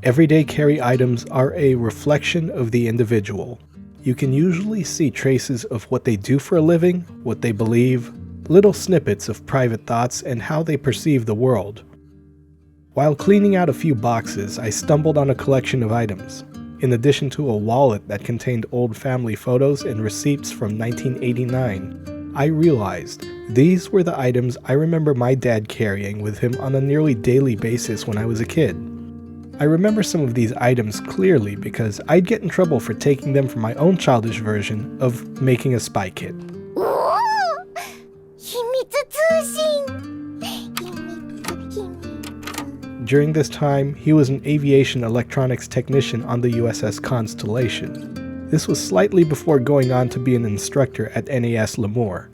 Everyday carry items are a reflection of the individual. You can usually see traces of what they do for a living, what they believe, little snippets of private thoughts, and how they perceive the world. While cleaning out a few boxes, I stumbled on a collection of items. In addition to a wallet that contained old family photos and receipts from 1989, I realized these were the items I remember my dad carrying with him on a nearly daily basis when I was a kid. I remember some of these items clearly because I'd get in trouble for taking them for my own childish version of making a spy kit. During this time, he was an aviation electronics technician on the USS Constellation. This was slightly before going on to be an instructor at NAS Lemoore.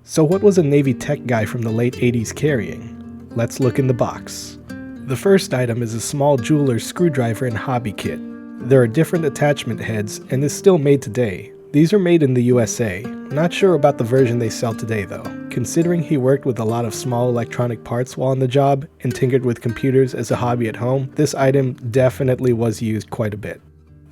So what was a Navy tech guy from the late 80s carrying? Let's look in the box. The first item is a small jeweler's screwdriver and hobby kit. There are different attachment heads and is still made today. These are made in the USA. Not sure about the version they sell today though. Considering he worked with a lot of small electronic parts while on the job and tinkered with computers as a hobby at home, this item definitely was used quite a bit.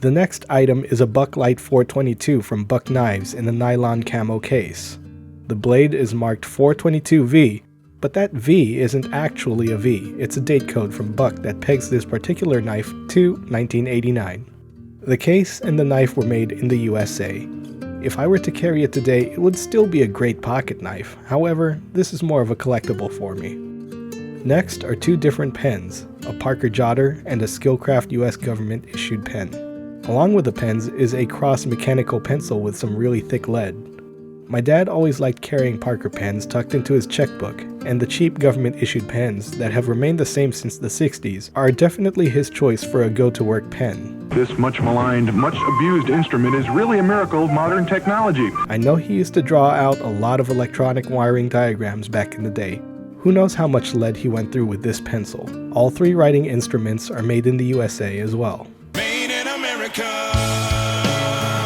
The next item is a Bucklight 422 from Buck Knives in a nylon camo case. The blade is marked 422V, but that V isn't actually a V, it's a date code from Buck that pegs this particular knife to 1989. The case and the knife were made in the USA. If I were to carry it today, it would still be a great pocket knife. However, this is more of a collectible for me. Next are two different pens, a Parker Jotter and a Skillcraft US government issued pen. Along with the pens is a cross mechanical pencil with some really thick lead. My dad always liked carrying Parker pens tucked into his checkbook, and the cheap government-issued pens that have remained the same since the 60s are definitely his choice for a go-to-work pen. This much maligned, much abused instrument is really a miracle of modern technology. I know he used to draw out a lot of electronic wiring diagrams back in the day. Who knows how much lead he went through with this pencil. All three writing instruments are made in the USA as well. Made in America.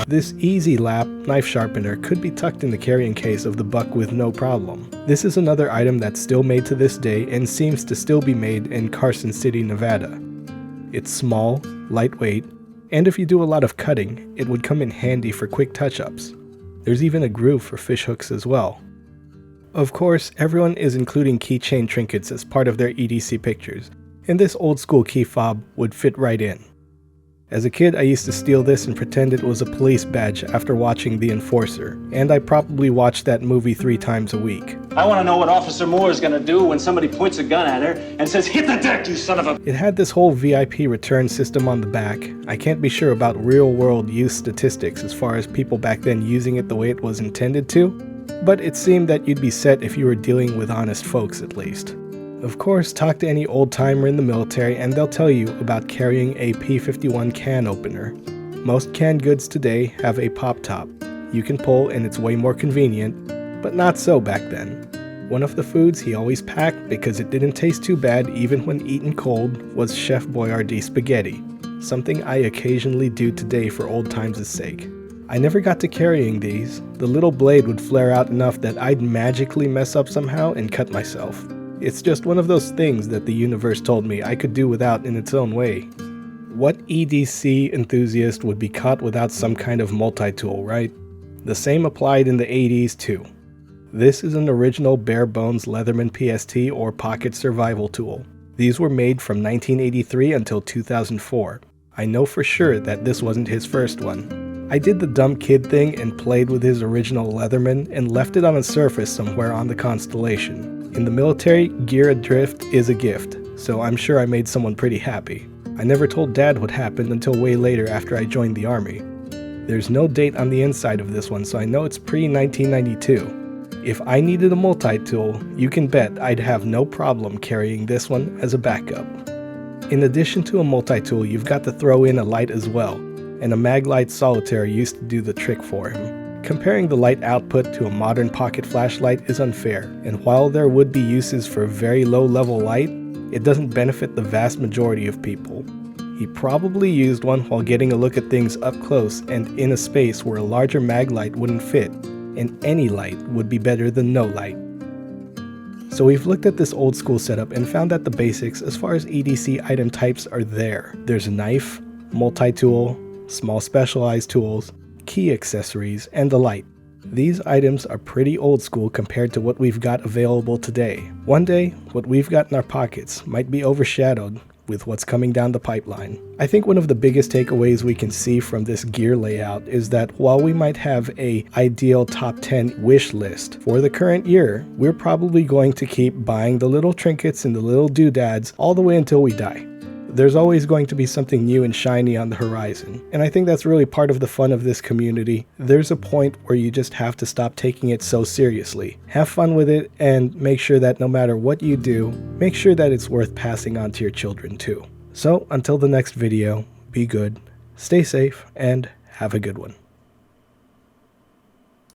This Easy Lap knife sharpener could be tucked in the carrying case of the Buck with no problem. This is another item that's still made to this day and seems to still be made in Carson City, Nevada. It's small, lightweight, and if you do a lot of cutting, it would come in handy for quick touch-ups. There's even a groove for fish hooks as well. Of course, everyone is including keychain trinkets as part of their EDC pictures, and this old school key fob would fit right in. As a kid, I used to steal this and pretend it was a police badge after watching The Enforcer, and I probably watched that movie 3 times a week. I want to know what Officer Moore is going to do when somebody points a gun at her and says, "Hit the deck, you son of a..." It had this whole VIP return system on the back. I can't be sure about real-world use statistics as far as people back then using it the way it was intended to, but it seemed that you'd be set if you were dealing with honest folks at least. Of course, talk to any old-timer in the military and they'll tell you about carrying a P-51 can opener. Most canned goods today have a pop top. You can pull and it's way more convenient, but not so back then. One of the foods he always packed because it didn't taste too bad even when eaten cold was Chef Boyardee spaghetti, something I occasionally do today for old times' sake. I never got to carrying these. The little blade would flare out enough that I'd magically mess up somehow and cut myself. It's just one of those things that the universe told me I could do without in its own way. What EDC enthusiast would be caught without some kind of multi-tool, right? The same applied in the 80s too. This is an original bare-bones Leatherman PST or pocket survival tool. These were made from 1983 until 2004. I know for sure that this wasn't his first one. I did the dumb kid thing and played with his original Leatherman and left it on a surface somewhere on the Constellation. In the military, gear adrift is a gift, so I'm sure I made someone pretty happy. I never told Dad what happened until way later after I joined the Army. There's no date on the inside of this one, so I know it's pre-1992. If I needed a multi-tool, you can bet I'd have no problem carrying this one as a backup. In addition to a multi-tool, you've got to throw in a light as well, and a Maglite Solitaire used to do the trick for him. Comparing the light output to a modern pocket flashlight is unfair, and while there would be uses for very low-level light, it doesn't benefit the vast majority of people. He probably used one while getting a look at things up close and in a space where a larger mag light wouldn't fit, and any light would be better than no light. So we've looked at this old school setup and found that the basics as far as EDC item types are there. There's a knife, multi-tool, small specialized tools, key accessories, and the light. These items are pretty old school compared to what we've got available today. One day, what we've got in our pockets might be overshadowed with what's coming down the pipeline. I think one of the biggest takeaways we can see from this gear layout is that while we might have a ideal top 10 wish list for the current year, we're probably going to keep buying the little trinkets and the little doodads all the way until we die. There's always going to be something new and shiny on the horizon, and I think that's really part of the fun of this community. There's a point where you just have to stop taking it so seriously. Have fun with it, and make sure that no matter what you do, make sure that it's worth passing on to your children too. So until the next video, be good, stay safe, and have a good one.